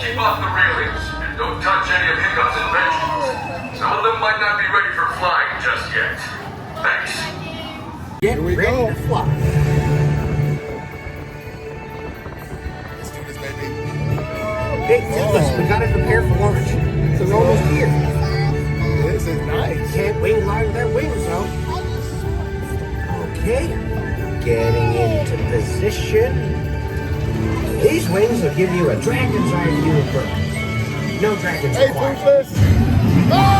Keep off the railings and don't touch any of Hiccup's inventions. Some of them might not be ready for flying just yet. Thanks. Get ready to fly. Let's do this, baby. Hey, listen, we gotta prepare for launch. So we're almost here. This is nice. Can't wing line their wings, though. Okay. Getting into position. These wings will give you a dragon's eye view of birds. No dragons Hey, required. Toothless.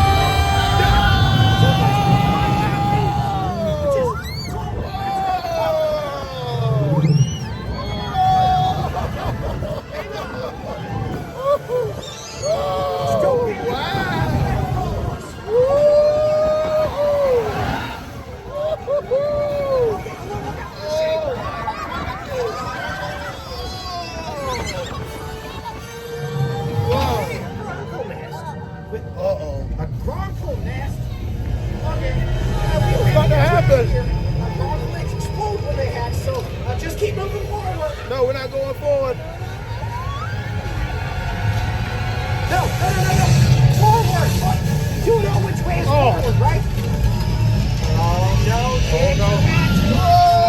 A Gronko nest? Okay. What's about to happen? Gronko legs explode when they hatch, so just keep moving forward. No, we're not going forward. No. Forward. You know which way is forward, right? Oh, no. Oh, no.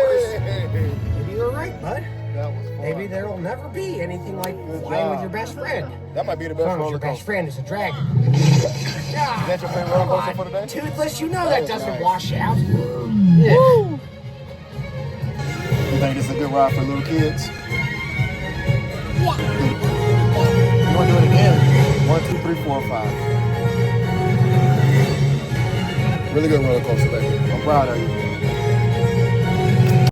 Maybe you're right, bud. That was fun. Maybe there'll never be anything like flying with your best friend. That might be the As best long as roller your best coaster. friend is a dragon. Is that your favorite roller coaster for today? Toothless, you know That that was doesn't nice. wash out. You think this is a good ride for little kids? Yeah. You want to do it again? 1, 2, 3, 4, 5. Really good roller coaster, baby. I'm proud of you.